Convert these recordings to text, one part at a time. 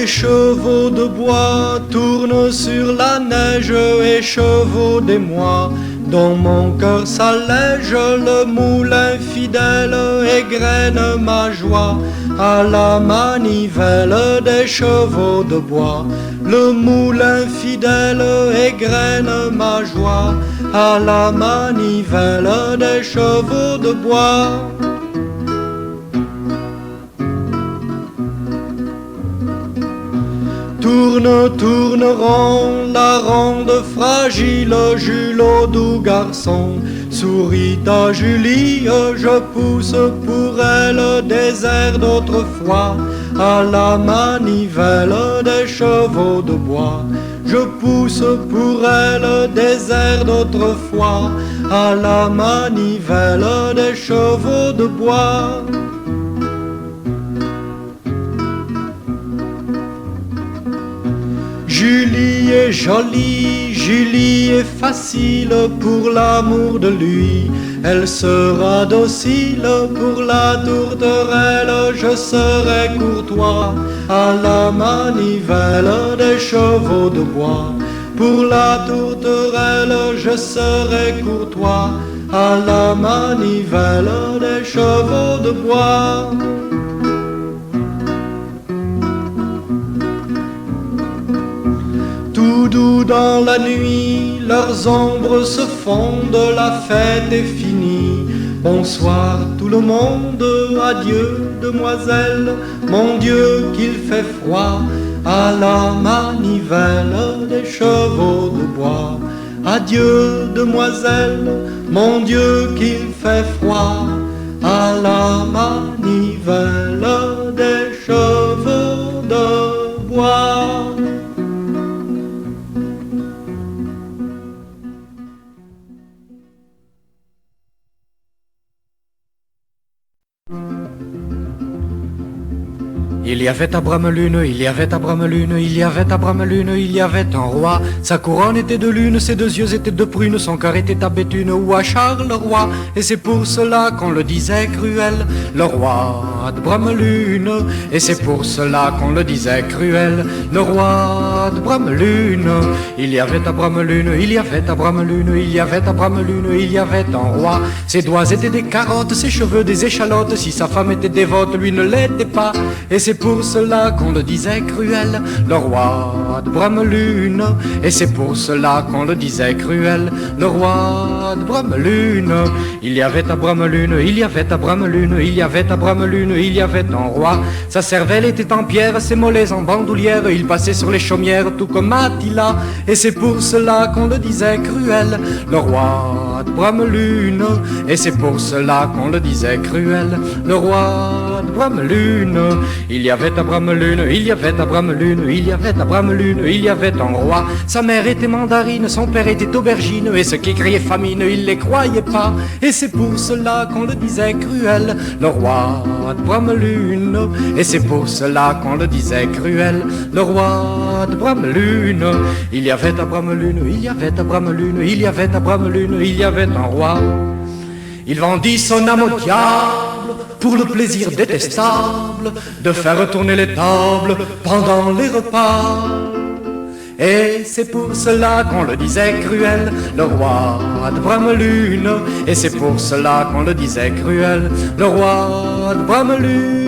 Les chevaux de bois tournent sur la neige et chevaux d'émoi. Dans mon cœur s'allège le moulin fidèle, égrène ma joie à la manivelle des chevaux de bois. Le moulin fidèle égrène ma joie à la manivelle des chevaux de bois. Tourne, tourne rond la ronde fragile, Jules, doux garçon. Souris ta Julie, je pousse pour elle des airs d'autrefois à la manivelle des chevaux de bois. Je pousse pour elle des airs d'autrefois à la manivelle des chevaux de bois. Julie est jolie, Julie est facile pour l'amour de lui. Elle sera docile pour la tourterelle, je serai courtois à la manivelle des chevaux de bois. Pour la tourterelle, je serai courtois à la manivelle des chevaux de bois. Tout doux dans la nuit, leurs ombres se fondent, la fête est finie. Bonsoir tout le monde, adieu demoiselle, mon Dieu qu'il fait froid à la manivelle des chevaux de bois. Adieu demoiselle, mon Dieu qu'il fait froid à la manivelle des chevaux de bois. Il y avait à Bramelune, il y avait à Bramelune, il y avait à Bramelune, il y avait un roi. Sa couronne était de lune, ses deux yeux étaient de prune, son cœur était à Béthune ou à Charleroi. Et c'est pour cela qu'on le disait cruel, le roi de Bramelune. Et c'est pour cela qu'on le disait cruel, le roi de Bramelune. Il y avait à Bramelune, il y avait à Bramelune, il y avait à Bramelune, il y avait un roi. Ses doigts étaient des carottes, ses cheveux des échalotes. Si sa femme était dévote, lui ne l'était pas. Et c'est pour cela qu'on le disait cruel, le roi de Bramelune. Et c'est pour cela qu'on le disait cruel, le roi de Bramelune. Il y avait à Bramelune, il y avait à Bramelune, il y avait à Bramelune, il y avait un roi. Sa cervelle était en pierre, ses mollets en bandoulière. Il passait sur les chaumières tout comme Attila. Et c'est pour cela qu'on le disait cruel, le roi de Bramelune. Et c'est pour cela qu'on le disait cruel, le roi de Bramelune. Il y avait à Bramelune, il y avait à Bramelune, il y avait à Bramelune, il y avait un roi. Sa mère était mandarine, son père était aubergine, et ceux qui criaient famine, ils les croyaient pas. Et c'est pour cela qu'on le disait cruel, le roi de Bramelune. Et c'est pour cela qu'on le disait cruel, le roi de Bramelune. Il y avait à Bramelune, il y avait à Bramelune, il y avait à Bramelune, il y avait un roi. Il vendit son âme au diable pour le plaisir détestable de faire tourner les tables pendant les repas. Et c'est pour cela qu'on le disait cruel, le roi de Bramelune. Et c'est pour cela qu'on le disait cruel, le roi de Bramelune.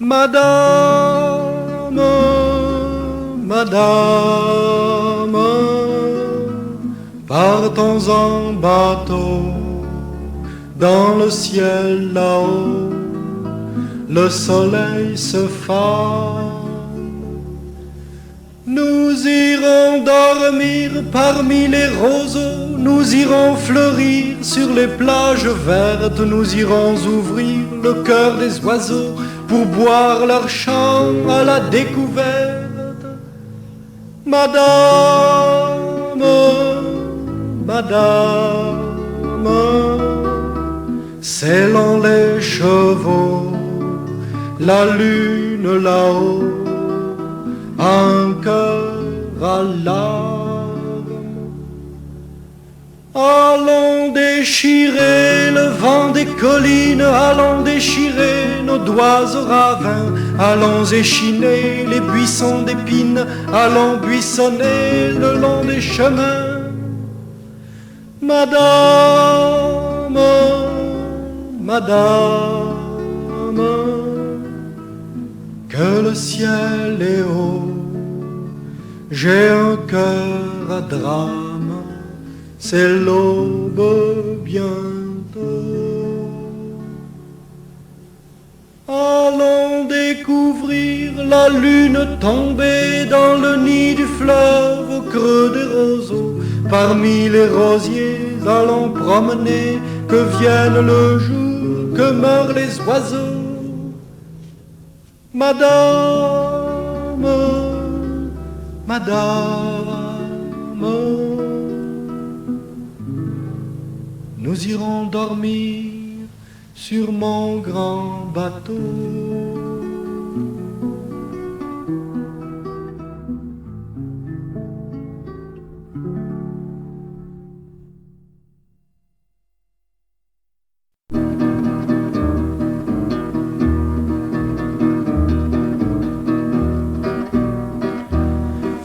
Madame, madame, partons en bateau dans le ciel là-haut, le soleil se fend. Nous irons dormir parmi les roseaux, nous irons fleurir sur les plages vertes, nous irons ouvrir le cœur des oiseaux pour boire leur chant à la découverte. Madame, madame, selon les chevaux, la lune là-haut, un cœur à la Allons déchirer le vent des collines, allons déchirer nos doigts au ravin, allons échiner les buissons d'épines, allons buissonner le long des chemins. Madame, madame, que le ciel est haut, j'ai un cœur à drame, c'est l'aube bientôt. Allons découvrir la lune tombée dans le nid du fleuve au creux des roseaux. Parmi les rosiers, allons promener, que vienne le jour, que meurent les oiseaux. Madame, madame, nous irons dormir sur mon grand bateau.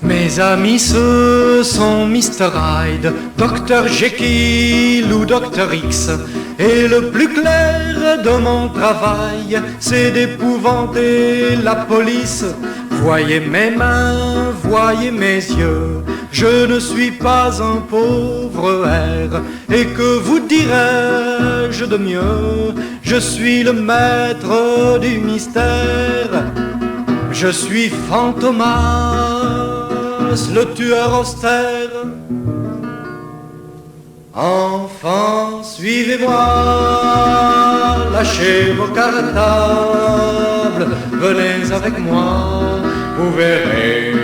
Mes amis, ce sont Mr. Hyde, Dr. Jekyll ou Dr. X. Et le plus clair de mon travail, c'est d'épouvanter la police. Voyez mes mains, voyez mes yeux, je ne suis pas un pauvre air. Et que vous dirais-je de mieux, je suis le maître du mystère. Je suis Fantomas, le tueur austère. Enfants, suivez-moi, lâchez vos cartables, venez avec moi, vous verrez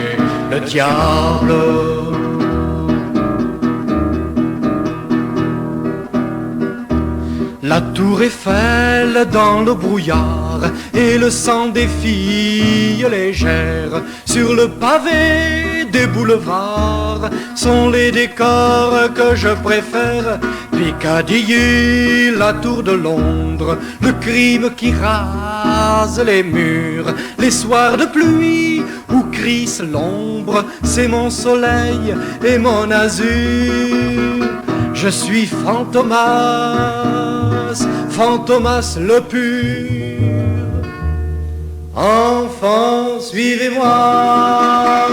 le diable. La tour Eiffel dans le brouillard et le sang des filles légères sur le pavé des boulevards sont les décors que je préfère. Piccadilly, la tour de Londres, le crime qui rase les murs, les soirs de pluie où crisse l'ombre, c'est mon soleil et mon azur. Je suis Fantomas, Fantomas le pur. Enfants, suivez-moi,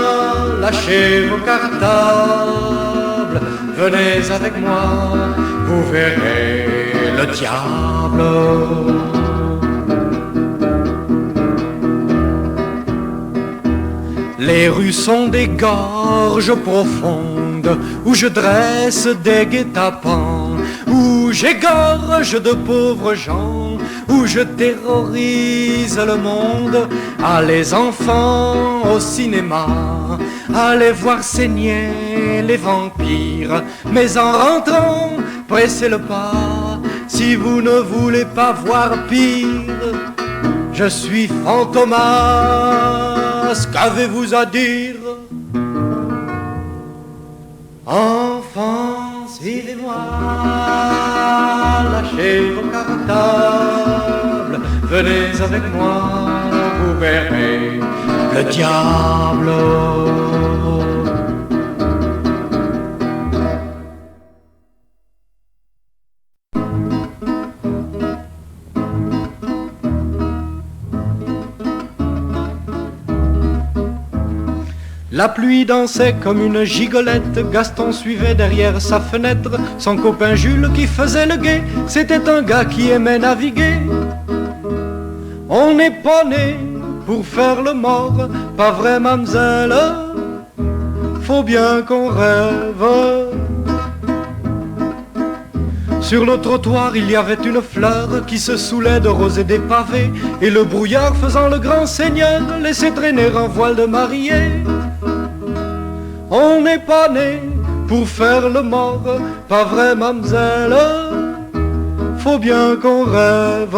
lâchez vos cartables, venez avec moi, vous verrez le diable. Les rues sont des gorges profondes où je dresse des guet-apens, où j'égorge de pauvres gens, où je terrorise le monde. Allez enfants au cinéma, allez voir saigner les vampires, mais en rentrant, pressez le pas, si vous ne voulez pas voir pire. Je suis Fantomas, qu'avez-vous à dire? Enfants, suivez-moi, lâchez vos cartables, venez avec moi, vous verrez le diable. La pluie dansait comme une gigolette, Gaston suivait derrière sa fenêtre son copain Jules qui faisait le guet. C'était un gars qui aimait naviguer. On n'est pas né pour faire le mort, pas vrai mademoiselle, faut bien qu'on rêve. Sur le trottoir il y avait une fleur qui se saoulait de rosée des pavés, et le brouillard faisant le grand seigneur laissait traîner un voile de mariée. On n'est pas né pour faire le mort, pas vrai mademoiselle, faut bien qu'on rêve.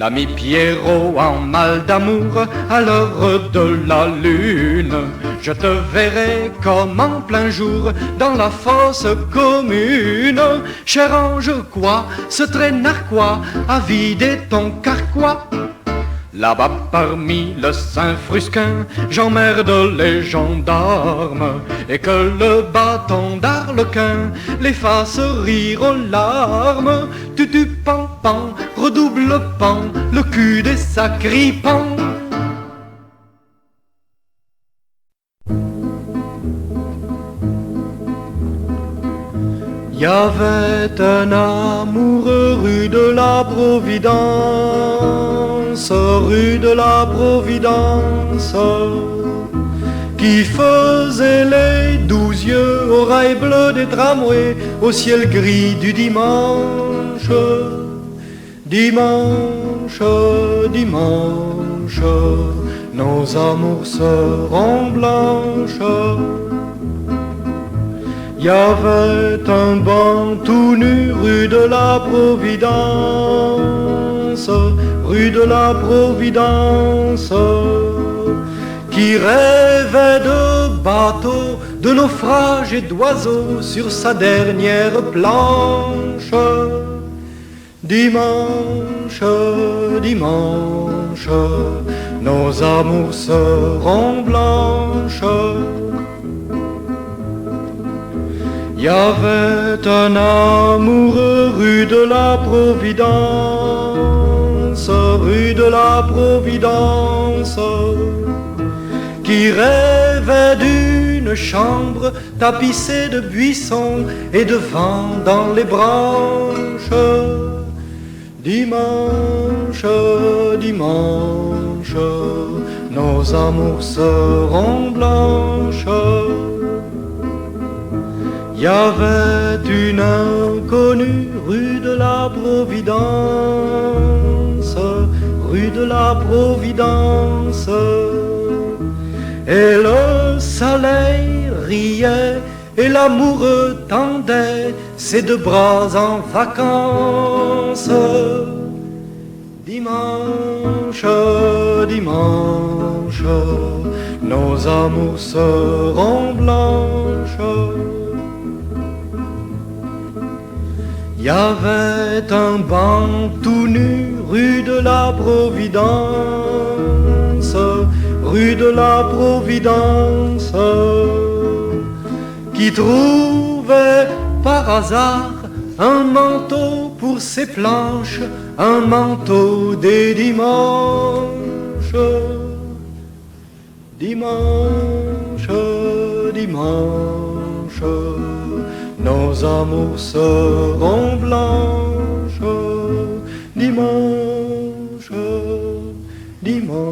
L'ami Pierrot en mal d'amour à l'heure de la lune. Je te verrai comme en plein jour dans la fosse commune. Cher ange, quoi, ce trait narquois a vidé ton carquois. Là-bas parmi le Saint-Frusquin, j'emmerde les gendarmes et que le bâton d'Arlequin les fasse rire aux larmes. Tutu pan pan, redouble pan, le cul des sacripants. Y avait un amoureux rue de la Providence, rue de la Providence, qui faisait les 12 yeux, oreilles bleues des tramways, au ciel gris du dimanche. Dimanche, dimanche, nos amours seront blanches. Y avait un banc tout nu rue de la Providence, rue de la Providence, qui rêvait de bateaux, de naufrages et d'oiseaux sur sa dernière planche. Dimanche, dimanche, nos amours seront blanches. Y avait un amoureux rue de la Providence, rue de la Providence, qui rêvait d'une chambre tapissée de buissons et de vent dans les branches. Dimanche, dimanche, nos amours seront blanches. Y avait une inconnue rue de la Providence, rue de la Providence, et le soleil riait et l'amoureux tendait ses deux bras en vacances. Dimanche, dimanche, nos amours seront blanches. Y avait un banc tout nu rue de la Providence, rue de la Providence, qui trouvait par hasard un manteau pour ses planches, un manteau des dimanches. Dimanche, dimanche, nos amours seront blanches. Dimanche, dimanche.